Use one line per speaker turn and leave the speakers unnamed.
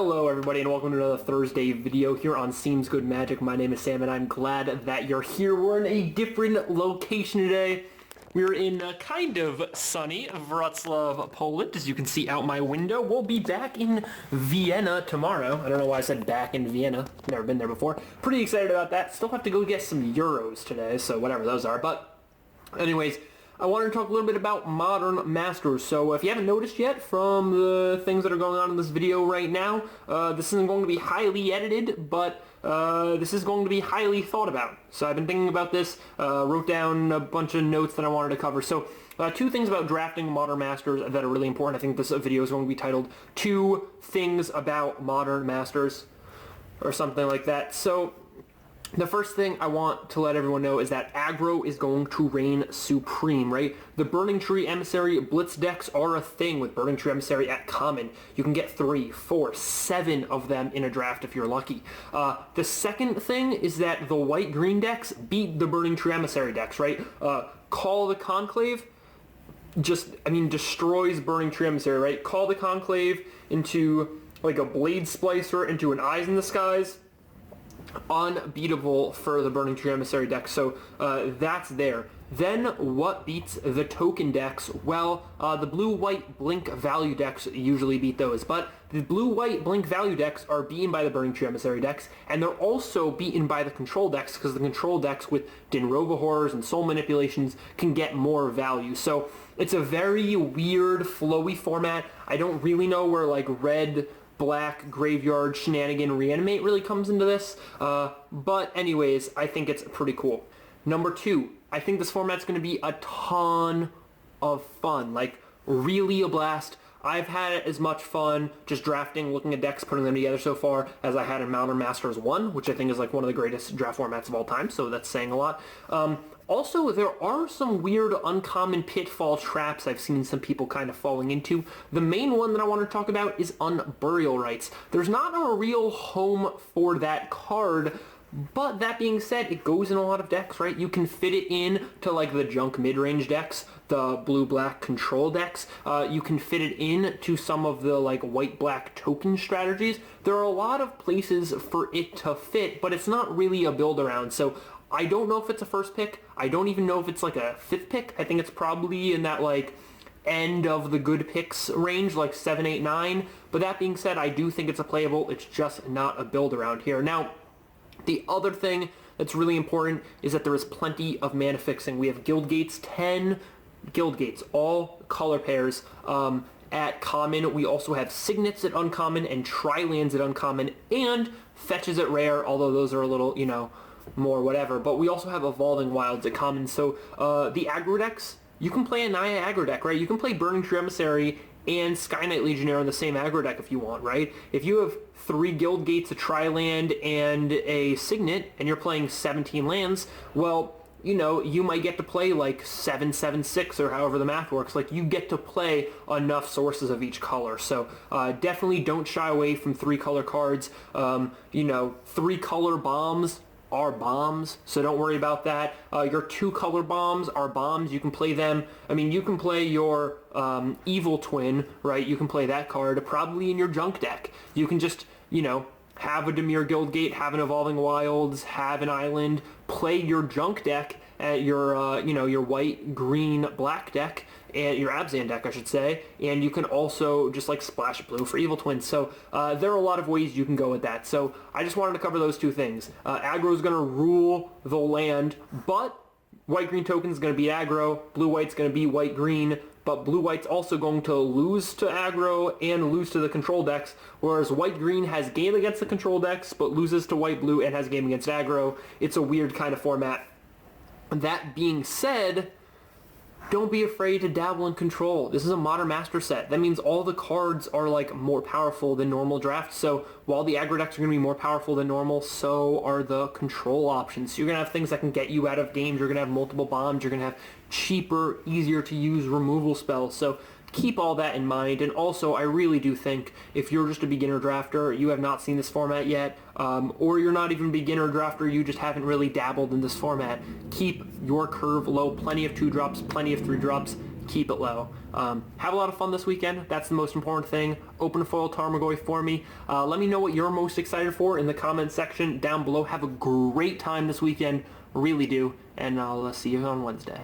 Hello everybody and welcome to another Thursday video here on SeemsGoodMagic. My name is Sam and I'm glad that you're here. We're in a different location today. We're in kind of sunny Wrocław, Poland, as you can see out my window. We'll be back in Vienna tomorrow. I don't know why I said back in Vienna. Never been there before. Pretty excited about that. Still have to go get some euros today, so whatever those are. But anyways, I wanted to talk a little bit about Modern Masters. So if you haven't noticed yet from the things that are going on in this video right now, this isn't going to be highly edited, but this is going to be highly thought about. So I've been thinking about this, wrote down a bunch of notes that I wanted to cover. So two things about drafting Modern Masters that are really important. I think this video is going to be titled 2 Things About Modern Masters or something like that. So the first thing I want to let everyone know is that aggro is going to reign supreme, right? The Burning Tree Emissary Blitz decks are a thing with Burning Tree Emissary at common. You can get 3, 4, 7 of them in a draft if you're lucky. The second thing is that the white-green decks beat the Burning Tree Emissary decks, right? Call the Conclave destroys Burning Tree Emissary, right? Call the Conclave into like a Blade Splicer into an Eyes in the Skies. Unbeatable for the Burning Tree Emissary deck, so that's there. Then what beats the token decks? Well, the blue-white blink value decks usually beat those, but the blue-white blink value decks are beaten by the Burning Tree Emissary decks, and they're also beaten by the control decks because the control decks with Dinrova Horrors and Soul Manipulations can get more value. So it's a very weird, flowy format. I don't really know where like red black graveyard shenanigan reanimate really comes into this, but anyways, I think it's pretty cool. Number 2, I think this format's going to be a ton of fun, like really a blast. I've had as much fun just drafting, looking at decks, putting them together so far as I had in Modern Masters 1, which I think is like one of the greatest draft formats of all time, so that's saying a lot. Also, there are some weird uncommon pitfall traps I've seen some people kind of falling into. The main one that I want to talk about is Unburial Rites. There's not a real home for that card, but that being said, it goes in a lot of decks, right? You can fit it in to like the junk mid-range decks, the blue-black control decks. You can fit it in to some of the like white-black token strategies. There are a lot of places for it to fit, but it's not really a build-around, so I don't know if it's a first pick. I don't even know if it's like a 5th pick. I think it's probably in that like end of the good picks range, like 7, 8, 9. But that being said, I do think it's a playable. It's just not a build around here. Now, the other thing that's really important is that there is plenty of mana fixing. We have Guild Gates, 10 Guild Gates, all color pairs. At common, we also have Signets at uncommon and Tri-Lands at uncommon and Fetches at rare, although those are a little, you know, more whatever, but we also have Evolving Wilds at common. So the aggro decks, you can play a Naya aggro deck, right? You can play Burning Tree Emissary and Sky Knight Legionnaire in the same aggro deck if you want, right? If you have 3 Guild Gates, a Tri-Land, and a Signet, and you're playing 17 lands, well, you know, you might get to play like 7, 7, 6, or however the math works. Like, you get to play enough sources of each color. So definitely don't shy away from 3 color cards. You know, 3 color bombs are bombs, so don't worry about that. Your 2 color bombs are bombs. You can play them. I mean, you can play your Evil Twin, right? You can play that card probably in your junk deck. You can just, you know, have a Dimir Guildgate, have an Evolving Wilds, have an Island, play your junk deck at your, you know, your white, green, black deck, and your Abzan deck, I should say, and you can also just like splash blue for Evil Twins. So there are a lot of ways you can go with that. So I just wanted to cover those 2 things. Aggro is going to rule the land, but white-green token is going to beat aggro, blue-white's going to beat white-green, but blue-white's also going to lose to aggro and lose to the control decks, whereas white-green has game against the control decks, but loses to white-blue and has game against aggro. It's a weird kind of format. That being said, don't be afraid to dabble in control. This is a Modern Master set. That means all the cards are like more powerful than normal drafts. So while the aggro decks are going to be more powerful than normal, so are the control options. So you're going to have things that can get you out of games. You're going to have multiple bombs. You're going to have cheaper, easier to use removal spells. So keep all that in mind. And also, I really do think if you're just a beginner drafter, you have not seen this format yet, or you're not even a beginner drafter, you just haven't really dabbled in this format, keep your curve low. Plenty of 2-drops, plenty of 3-drops. keep it low. Have a lot of fun this weekend. That's the most important thing. Open a foil Tarmogoyf for me. Let me know what you're most excited for in the comment section down below. Have a great time this weekend. Really do. And I'll see you on Wednesday.